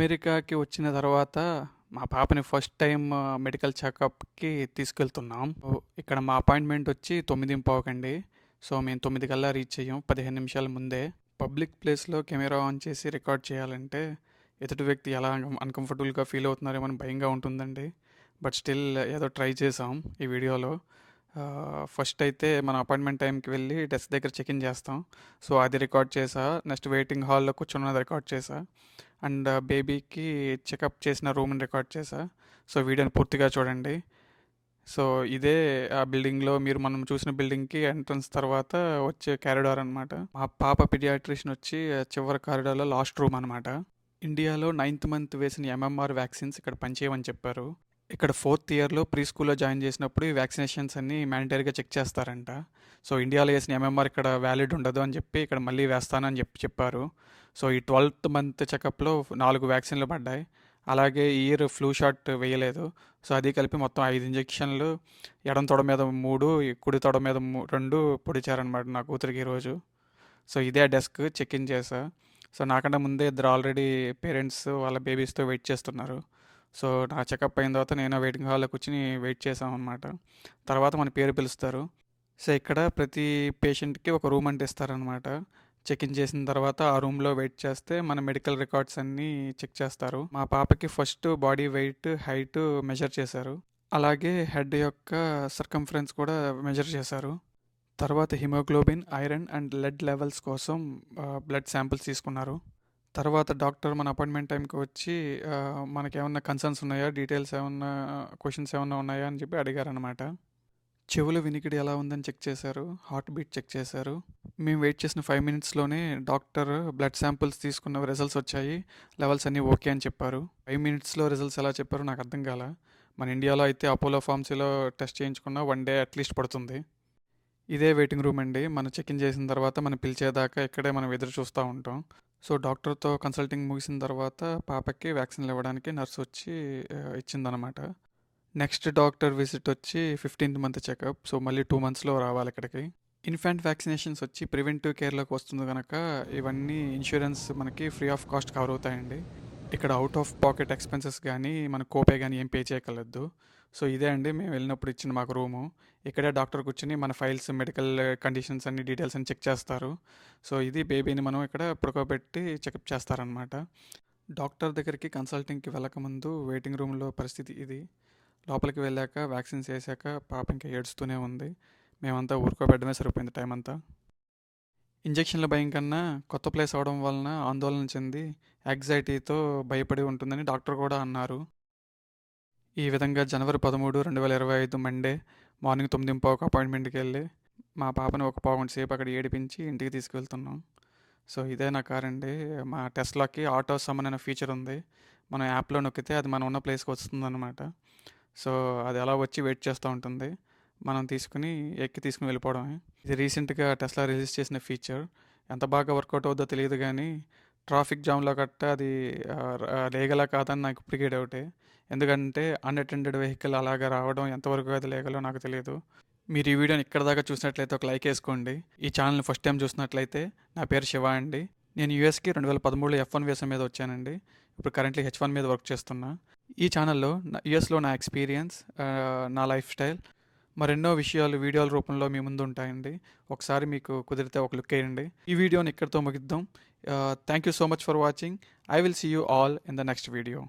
అమెరికాకి వచ్చిన తర్వాత మా పాపని ఫస్ట్ టైం మెడికల్ చెకప్‌కి తీసుకెళ్తున్నాం. ఇక్కడ మా అపాయింట్‌మెంట్ వచ్చి 9:15కండి. సో, మేము 9 కల్లా రీచ్ అయ్యాం 15 నిమిషాల ముందే. పబ్లిక్ ప్లేస్‌లో కెమెరా ఆన్ చేసి రికార్డ్ చేయాలంటే ఎదుటి వ్యక్తి ఎలా అన్‌కంఫర్టబుల్‌గా ఫీల్ అవుతున్నారేమో అని భయంగా ఉంటుందండి. బట్ స్టిల్ ఏదో ట్రై చేసాం ఈ వీడియోలో. ఫస్ట్ అయితే మన అపాయింట్‌మెంట్ టైంకి వెళ్ళి డెస్క్ దగ్గర చెక్ ఇన్ చేస్తాం. సో, అది రికార్డ్ చేశా. నెక్స్ట్ వెయిటింగ్ హాల్‌లో కూర్చున్నది రికార్డ్ చేశా. అండ్ బేబీకి చెకప్ చేసిన రూమ్‌ని రికార్డ్ చేశా. సో, వీడియోని పూర్తిగా చూడండి. సో, ఇదే ఆ బిల్డింగ్‌లో మనం చూసిన బిల్డింగ్‌కి ఎంట్రన్స్ తర్వాత వచ్చే కారిడార్ అనమాట. మా పాప పీడియాట్రిషియన్ వచ్చి చివరి కారిడార్‌లో లాస్ట్ రూమ్ అనమాట. ఇండియాలో 9థ్ మంత్ వేసిన ఎంఎంఆర్ వ్యాక్సిన్స్ ఇక్కడ పనిచేయవని చెప్పారు. ఇక్కడ 4థ్ ఇయర్‌లో ప్రీ స్కూల్‌లో జాయిన్ చేసినప్పుడు ఈ వ్యాక్సినేషన్స్ అన్నీ మ్యాండేటరీగా చెక్ చేస్తారంట. సో, ఇండియాలో వేసిన ఎంఎంఆర్ ఇక్కడ వ్యాలిడ్ ఉండదు అని చెప్పి ఇక్కడ మళ్ళీ వేస్తానని చెప్పారు. సో, ఈ 12థ్ మంత్ చెకప్‌లో 4 వ్యాక్సిన్‌లు పడ్డాయి. అలాగే ఈ ఇయర్ ఫ్లూ షాట్ వేయలేదు. సో, అది కలిపి మొత్తం 5 ఇంజెక్షన్‌లు ఎడమ తొడ మీద 3, కుడి తొడ మీద 2 పొడిచారనమాట నా కూతురికి ఈరోజు. సో, ఇదే డెస్క్ చెక్ ఇన్ చేశా. సో, నాకన్నా ముందే ఇద్దరు ఆల్రెడీ పేరెంట్స్ వాళ్ళ బేబీస్‌తో వెయిట్ చేస్తున్నారు. సో, నా చెకప్ అయిన తర్వాత నేను వెయిటింగ్ హాల్‌లో కూర్చొని వెయిట్ చేశామన్నమాట. తర్వాత మన పేరు పిలుస్తారు. సో, ఇక్కడ ప్రతి పేషెంట్‌కి ఒక రూమ్ అంటే ఇస్తారనమాట. చెక్ ఇన్ చేసిన తర్వాత ఆ రూమ్‌లో వెయిట్ చేస్తే మన మెడికల్ రికార్డ్స్ అన్నీ చెక్ చేస్తారు. మా పాపకి first body weight, height measure చేశారు. అలాగే హెడ్ యొక్క సర్కంఫరెన్స్ కూడా మెజర్ చేశారు. తర్వాత haemoglobin, iron and lead levels కోసం బ్లడ్ శాంపిల్స్ తీసుకున్నారు. తర్వాత డాక్టర్ మన అపాయింట్మెంట్ టైంకి వచ్చి మనకేమన్నా కన్సర్న్స్ ఉన్నాయా, డీటెయిల్స్ ఏమన్నా, క్వశ్చన్స్ ఏమన్నా ఉన్నాయా అని చెప్పి అడిగారనమాట. చెవుల వినికిడి ఎలా ఉందని చెక్ చేశారు. హార్ట్ బీట్ చెక్ చేశారు. మేము వెయిట్ చేసిన 5 మినిట్స్‌లోనే డాక్టర్ బ్లడ్ శాంపిల్స్ తీసుకున్న రిజల్ట్స్ వచ్చాయి. లెవెల్స్ అన్నీ ఓకే అని చెప్పారు. 5 మినిట్స్‌లో రిజల్ట్స్ ఎలా చెప్పారో నాకు అర్థం కాలా. మన ఇండియాలో అయితే అపోలో ఫార్మసీలో టెస్ట్ చేయించుకున్న 1 డే అట్లీస్ట్ పడుతుంది. ఇదే వెయిటింగ్ రూమ్ అండి. మనం చెక్ ఇన్ చేసిన తర్వాత మనం పిలిచేదాకా ఇక్కడే మనం ఎదురు చూస్తూ ఉంటాం. సో, డాక్టర్‌తో కన్సల్టింగ్ ముగిసిన తర్వాత పాపకి వ్యాక్సిన్‌లు ఇవ్వడానికి నర్స్ వచ్చి ఇచ్చిందనమాట. నెక్స్ట్ డాక్టర్ విజిట్ వచ్చి 15థ్ మంత్ చెకప్. సో, మళ్ళీ 2 మంత్స్‌లో రావాలి ఇక్కడికి. ఇన్ఫాంట్ వ్యాక్సినేషన్స్ వచ్చి ప్రివెంటివ్ కేర్‌లోకి వస్తుంది గనక ఇవన్నీ ఇన్సూరెన్స్ మనకి ఫ్రీ ఆఫ్ కాస్ట్ కవర్ అవుతాయండి. ఇక్కడ అవుట్ ఆఫ్ పాకెట్ ఎక్స్‌పెన్సెస్ గానీ, మన కోపే గానీ ఏం పే చేయక్కర్లేదు. సో, ఇదే అండి మేము వెళ్ళినప్పుడు ఇచ్చిన మాకు రూము. ఇక్కడే డాక్టర్ కూర్చొని మన ఫైల్స్, మెడికల్ కండిషన్స్ అన్ని డీటెయిల్స్ అన్ని చెక్ చేస్తారు. సో, ఇది బేబీని మనం ఇక్కడ పడుకోబెట్టి చెకప్ చేస్తారనమాట. డాక్టర్ దగ్గరికి కన్సల్టింగ్‌కి వెళ్ళకముందు వెయిటింగ్ రూమ్‌లో పరిస్థితి ఇది. లోపలికి వెళ్ళాక వ్యాక్సిన్స్ వేసాక పాప ఇంకా ఏడుస్తూనే ఉంది. మేమంతా ఊరుకోబెట్టడమే సరిపోయింది టైం అంతా. ఇంజెక్షన్ల భయం కన్నా కొత్త ప్లేస్ అవడం వలన ఆందోళన చెంది యాంగ్జైటీతో భయపడి ఉంటుందని డాక్టర్ కూడా అన్నారు. ఈ విధంగా జనవరి 13, 2025 మండే మార్నింగ్ 9:15కు అపాయింట్మెంట్కి వెళ్ళి మా పాపని ఒక పావుగంట సేపు అక్కడ ఏడిపించి ఇంటికి తీసుకువెళ్తున్నాం. సో, ఇదే నా కార్ అండి. మా టెస్లాకి ఆటో సమ్మన్ అనే ఫీచర్ ఉంది. మనం యాప్లో నొక్కితే అది మనం ఉన్న ప్లేస్కి వస్తుందన్నమాట. సో, అది అలా వచ్చి వెయిట్ చేస్తూ ఉంటుంది. మనం తీసుకుని వెళ్ళిపోవడమే. ఇది రీసెంట్‌గా టెస్లా రిలీజ్ చేసిన ఫీచర్. ఎంత బాగా వర్కౌట్ అవుద్దో తెలీదు గానీ, ట్రాఫిక్ జామ్‌లో గట్టా అది లీగలా కాదని నాకు ఇప్పటికీ డౌటే. ఎందుకంటే అన్‌అటెండెడ్ వెహికల్ అలాగా రావడం ఎంతవరకు అది లీగలో నాకు తెలీదు. మీరు ఈ వీడియోని ఇక్కడి దాకా చూసినట్లయితే ఒక లైక్ వేసుకోండి. ఈ ఛానల్‌ని ఫస్ట్ టైం చూసినట్లయితే నా పేరు శివ అండి. నేను యూఎస్‌కి 2013లో F1 వీసా మీద వచ్చానండి. ఇప్పుడు కరెంట్లీ H1 మీద వర్క్ చేస్తున్నా. ఈ ఛానల్లో యూఎస్‌లో నా ఎక్స్పీరియన్స్, నా లైఫ్ స్టైల్, మరెన్నో విషయాలు వీడియోల రూపంలో మీ ముందు ఉంటాయండి. ఒకసారి మీకు కుదిరితే ఒక లుక్ వేయండి. ఈ వీడియోని ఇక్కడితో ముగిద్దాం. Thank you so much for watching. I will see you all in the next video.